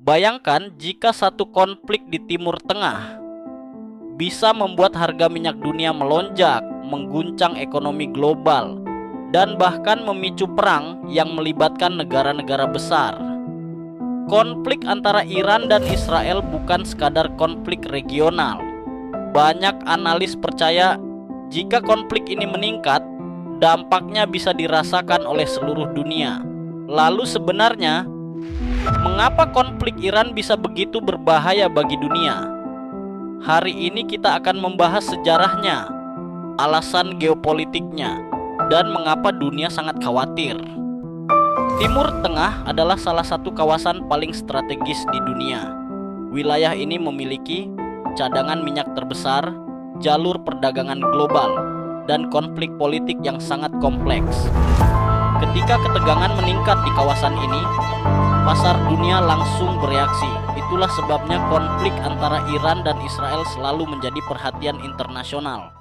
Bayangkan jika satu konflik di Timur Tengah bisa membuat harga minyak dunia melonjak, mengguncang ekonomi global, dan bahkan memicu perang yang melibatkan negara-negara besar. Konflik antara Iran dan Israel bukan sekadar konflik regional. Banyak analis percaya jika konflik ini meningkat, dampaknya bisa dirasakan oleh seluruh dunia. Lalu sebenarnya, mengapa konflik Iran bisa begitu berbahaya bagi dunia? Hari ini kita akan membahas sejarahnya, alasan geopolitiknya, dan mengapa dunia sangat khawatir. Timur Tengah adalah salah satu kawasan paling strategis di dunia. Wilayah ini memiliki cadangan minyak terbesar, jalur perdagangan global, dan konflik politik yang sangat kompleks. Ketika ketegangan meningkat di kawasan ini, pasar dunia langsung bereaksi. Itulah sebabnya konflik antara Iran dan Israel selalu menjadi perhatian internasional.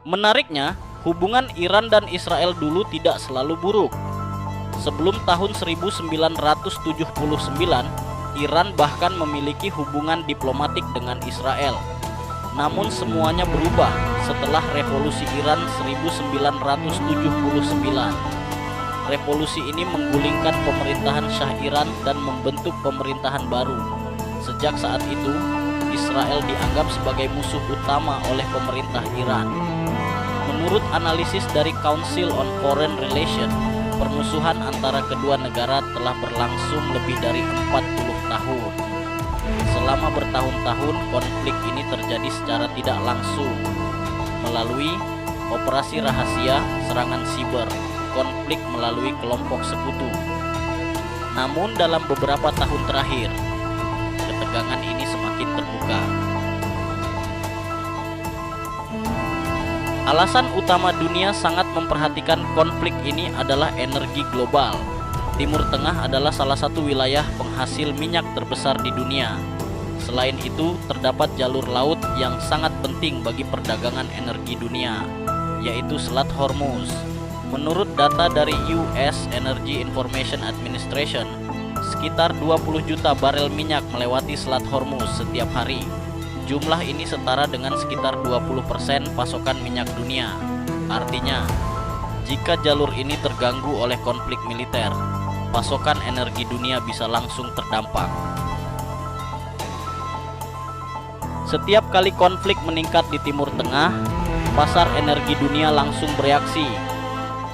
Menariknya, hubungan Iran dan Israel dulu tidak selalu buruk. Sebelum tahun 1979, Iran bahkan memiliki hubungan diplomatik dengan Israel. Namun semuanya berubah setelah Revolusi Iran 1979. Revolusi ini menggulingkan pemerintahan Shah Iran dan membentuk pemerintahan baru. Sejak saat itu, Israel dianggap sebagai musuh utama oleh pemerintah Iran. Menurut analisis dari Council on Foreign Relations, permusuhan antara kedua negara telah berlangsung lebih dari 40 tahun. Selama bertahun-tahun, konflik ini terjadi secara tidak langsung melalui operasi rahasia, serangan siber, konflik melalui kelompok sekutu. Namun dalam beberapa tahun terakhir, ketegangan ini semakin terbuka. Alasan utama dunia sangat memperhatikan konflik ini adalah energi global. Timur Tengah adalah salah satu wilayah penghasil minyak terbesar di dunia. Selain itu, terdapat jalur laut yang sangat penting bagi perdagangan energi dunia, yaitu Selat Hormuz. Menurut data dari US Energy Information Administration, sekitar 20 juta barel minyak melewati Selat Hormuz setiap hari. Jumlah ini setara dengan sekitar 20% pasokan minyak dunia. Artinya, jika jalur ini terganggu oleh konflik militer, pasokan energi dunia bisa langsung terdampak. Setiap kali konflik meningkat di Timur Tengah, pasar energi dunia langsung bereaksi.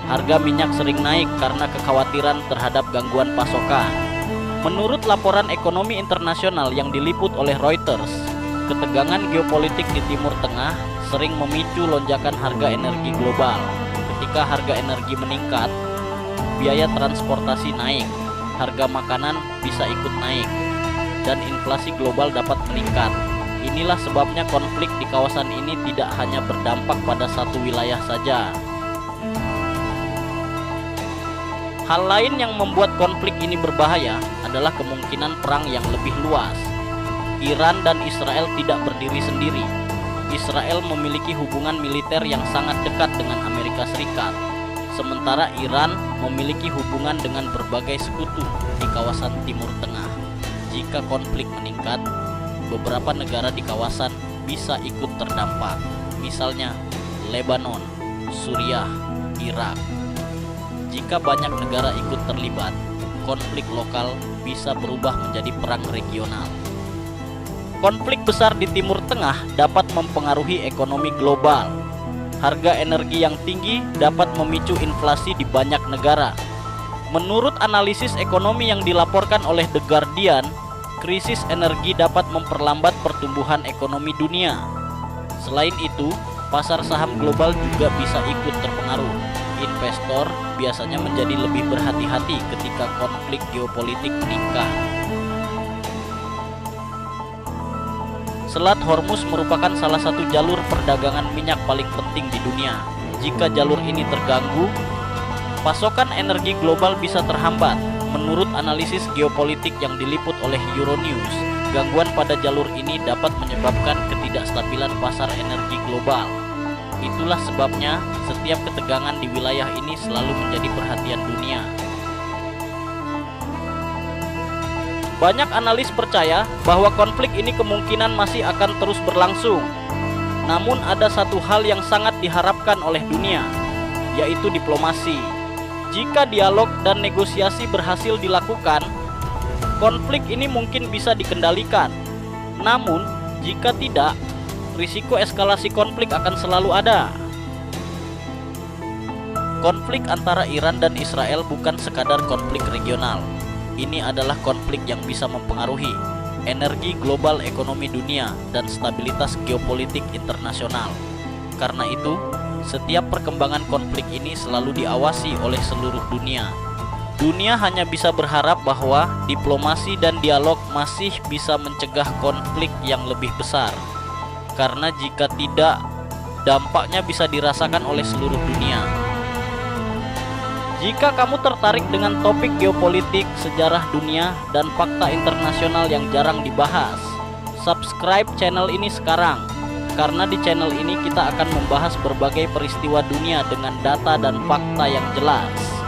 Harga minyak sering naik karena kekhawatiran terhadap gangguan pasokan. Menurut laporan ekonomi internasional yang diliput oleh Reuters, ketegangan geopolitik di Timur Tengah sering memicu lonjakan harga energi global. Ketika harga energi meningkat, biaya transportasi naik, harga makanan bisa ikut naik, dan inflasi global dapat meningkat. Inilah sebabnya konflik di kawasan ini tidak hanya berdampak pada satu wilayah saja. Hal lain yang membuat konflik ini berbahaya adalah kemungkinan perang yang lebih luas. Iran dan Israel tidak berdiri sendiri. Israel memiliki hubungan militer yang sangat dekat dengan Amerika Serikat, sementara Iran memiliki hubungan dengan berbagai sekutu di kawasan Timur Tengah. Jika konflik meningkat, beberapa negara di kawasan bisa ikut terdampak, misalnya Lebanon, Suriah, Irak. Jika banyak negara ikut terlibat, konflik lokal bisa berubah menjadi perang regional. Konflik besar di Timur Tengah dapat mempengaruhi ekonomi global. Harga energi yang tinggi dapat memicu inflasi di banyak negara. Menurut analisis ekonomi yang dilaporkan oleh The Guardian, krisis energi dapat memperlambat pertumbuhan ekonomi dunia. Selain itu, pasar saham global juga bisa ikut terpengaruh. Investor biasanya menjadi lebih berhati-hati ketika konflik geopolitik meningkat. Selat Hormuz merupakan salah satu jalur perdagangan minyak paling penting di dunia. jika jalur ini terganggu, pasokan energi global bisa terhambat. Menurut analisis geopolitik yang diliput oleh Euronews, gangguan pada jalur ini dapat menyebabkan ketidakstabilan pasar energi global. Itulah sebabnya setiap ketegangan di wilayah ini selalu menjadi perhatian dunia. Banyak analis percaya bahwa konflik ini kemungkinan masih akan terus berlangsung. Namun ada satu hal yang sangat diharapkan oleh dunia, yaitu diplomasi. Jika dialog dan negosiasi berhasil dilakukan, konflik ini mungkin bisa dikendalikan. Namun, jika tidak, risiko eskalasi konflik akan selalu ada. Konflik antara Iran dan Israel bukan sekadar konflik regional. Ini adalah konflik yang bisa mempengaruhi energi global, ekonomi dunia, dan stabilitas geopolitik internasional. Karena itu, setiap perkembangan konflik ini selalu diawasi oleh seluruh dunia. Dunia hanya bisa berharap bahwa diplomasi dan dialog masih bisa mencegah konflik yang lebih besar. Karena jika tidak, dampaknya bisa dirasakan oleh seluruh dunia. Jika kamu tertarik dengan topik geopolitik, sejarah dunia, dan fakta internasional yang jarang dibahas, subscribe channel ini sekarang. Karena di channel ini kita akan membahas berbagai peristiwa dunia dengan data dan fakta yang jelas.